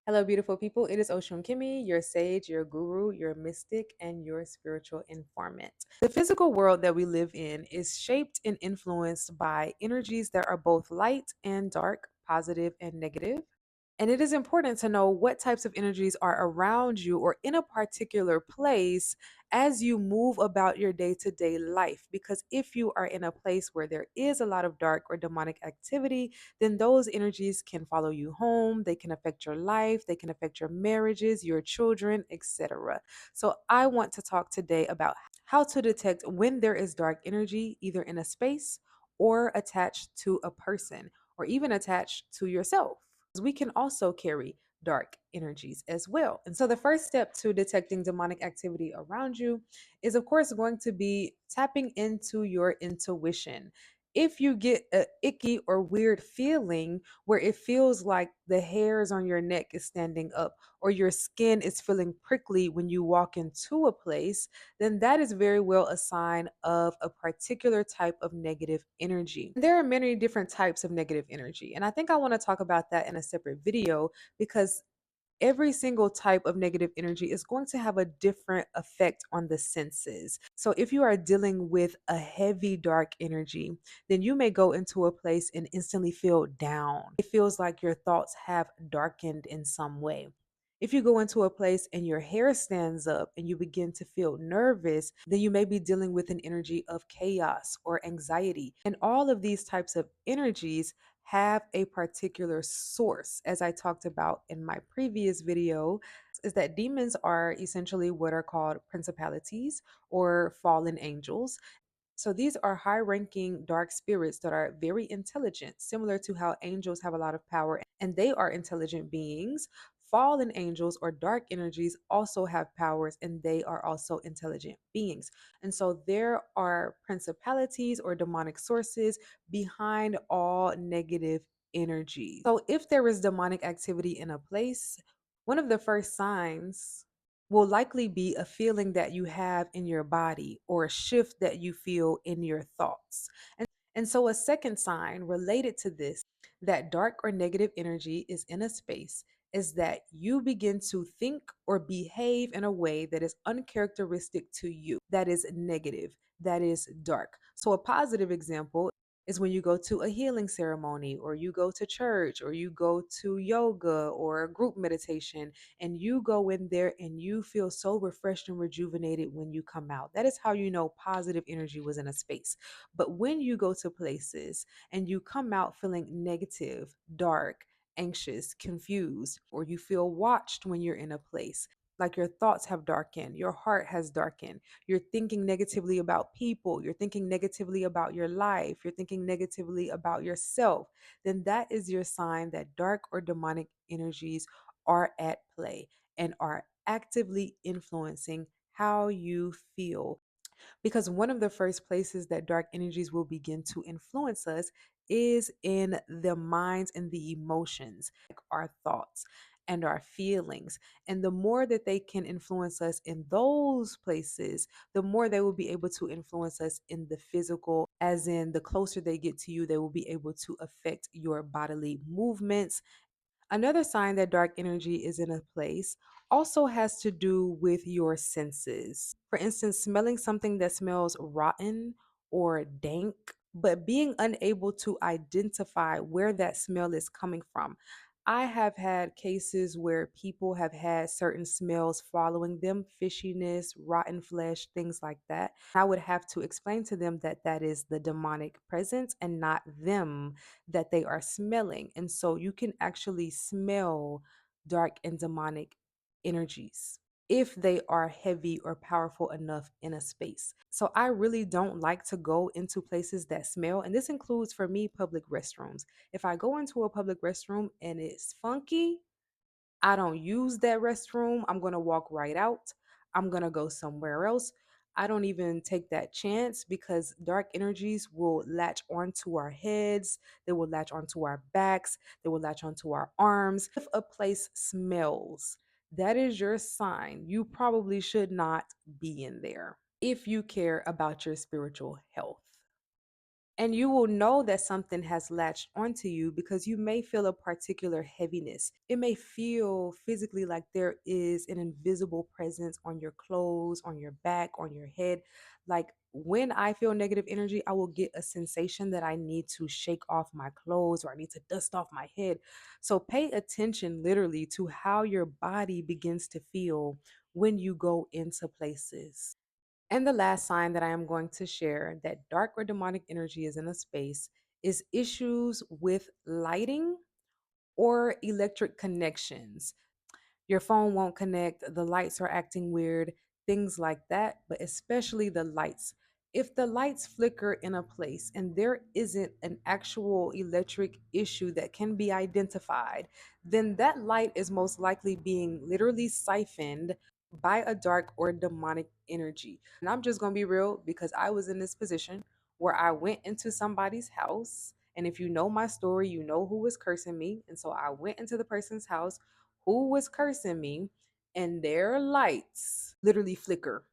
Hello, beautiful people. It is Oshun Kimi, your sage, your guru, your mystic, and your spiritual informant. The physical world that we live in is shaped and influenced by energies that are both light and dark, positive and negative. And it is important to know what types of energies are around you or in a particular place as you move about your day to day life. Because if you are in a place where there is a lot of dark or demonic activity, then those energies can follow you home, they can affect your life, they can affect your marriages, your children, etc. So, I want to talk today about how to detect when there is dark energy, either in a space or attached to a person, or even attached to yourself. We can also carry dark energies as well. And so the first step to detecting demonic activity around you is, of course, going to be tapping into your intuition. If you get a icky or weird feeling where it feels like the hairs on your neck is standing up or your skin is feeling prickly when you walk into a place, then that is very well a sign of a particular type of negative energy. There are many different types of negative energy, and I think I want to talk about that in a separate video because every single type of negative energy is going to have a different effect on the senses. So, if you are dealing with a heavy dark energy, then you may go into a place and instantly feel down. It feels like your thoughts have darkened in some way. If you go into a place and your hair stands up and you begin to feel nervous, then you may be dealing with an energy of chaos or anxiety. And all of these types of energies have a particular source. As I talked about in my previous video, is that demons are essentially what are called principalities or fallen angels. So these are high ranking dark spirits that are very intelligent, similar to how angels have a lot of power and they are intelligent beings. Fallen angels or dark energies also have powers and they are also intelligent beings. And so there are principalities or demonic sources behind all negative energies. So if there is demonic activity in a place, one of the first signs will likely be a feeling that you have in your body or a shift that you feel in your thoughts. And so, a second sign related to this, that dark or negative energy is in a space, is that you begin to think or behave in a way that is uncharacteristic to you, that is negative, that is dark. So, a positive example is when you go to a healing ceremony, or you go to church, or you go to yoga or a group meditation, and you go in there and you feel so refreshed and rejuvenated when you come out. That is how you know positive energy was in a space. But when you go to places and you come out feeling negative, dark, anxious, confused, or you feel watched when you're in a place, like your thoughts have darkened, your heart has darkened, you're thinking negatively about people, you're thinking negatively about your life, you're thinking negatively about yourself, then that is your sign that dark or demonic energies are at play and are actively influencing how you feel. Because one of the first places that dark energies will begin to influence us is in the minds and the emotions, like our thoughts and our feelings. And the more that they can influence us in those places, the more they will be able to influence us in the physical, as in the closer they get to you, they will be able to affect your bodily movements. Another sign that dark energy is in a place also has to do with your senses. For instance, smelling something that smells rotten or dank, but being unable to identify where that smell is coming from. I have had cases where people have had certain smells following them, fishiness, rotten flesh, things like that. I would have to explain to them that that is the demonic presence and not them that they are smelling. And so you can actually smell dark and demonic energies if they are heavy or powerful enough in a space. So I really don't like to go into places that smell. And this includes for me public restrooms. If I go into a public restroom and it's funky, I don't use that restroom. I'm going to walk right out. I'm going to go somewhere else. I don't even take that chance because dark energies will latch onto our heads, they will latch onto our backs, they will latch onto our arms. If a place smells, that is your sign. You probably should not be in there if you care about your spiritual health. And you will know that something has latched onto you because you may feel a particular heaviness. It may feel physically like there is an invisible presence on your clothes, on your back, on your head. Like when I feel negative energy, I will get a sensation that I need to shake off my clothes or I need to dust off my head. So pay attention literally to how your body begins to feel when you go into places. And the last sign that I am going to share that dark or demonic energy is in a space is issues with lighting or electric connections. Your phone won't connect, the lights are acting weird, things like that, but especially the lights. If the lights flicker in a place and there isn't an actual electric issue that can be identified, then that light is most likely being literally siphoned by a dark or demonic energy. And I'm just going to be real because I was in this position where I went into somebody's house. And if you know my story, you know who was cursing me. And so I went into the person's house who was cursing me, and their lights literally flicker.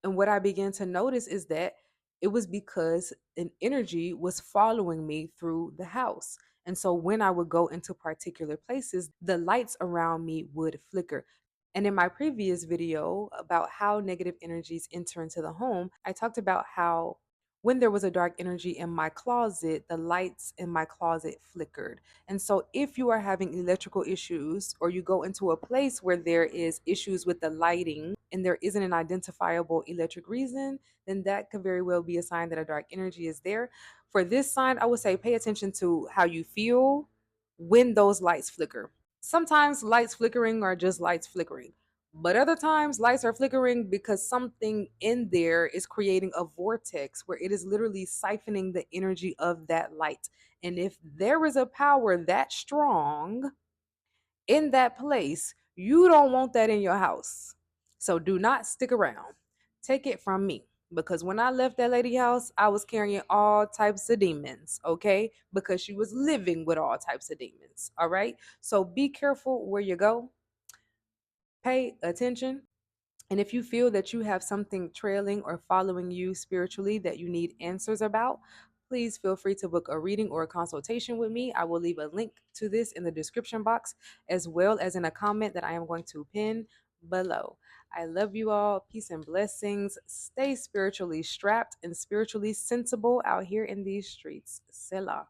And what I began to notice is that it was because an energy was following me through the house. And so when I would go into particular places, the lights around me would flicker. And in my previous video about how negative energies enter into the home, I talked about how when there was a dark energy in my closet, the lights in my closet flickered. And so if you are having electrical issues or you go into a place where there is issues with the lighting and there isn't an identifiable electric reason, then that could very well be a sign that a dark energy is there. For this sign, I would say pay attention to how you feel when those lights flicker. Sometimes lights flickering are just lights flickering. But other times, lights are flickering because something in there is creating a vortex where it is literally siphoning the energy of that light. And if there is a power that strong in that place, you don't want that in your house. So do not stick around. Take it from me. Because when I left that lady house, I was carrying all types of demons, okay? Because she was living with all types of demons, all right? So be careful where you go. Pay attention, and if you feel that you have something trailing or following you spiritually that you need answers about, please feel free to book a reading or a consultation with me. I will leave a link to this in the description box as well as in a comment that I am going to pin below. I love you all. Peace and blessings. Stay spiritually strapped and spiritually sensible out here in these streets. Selah.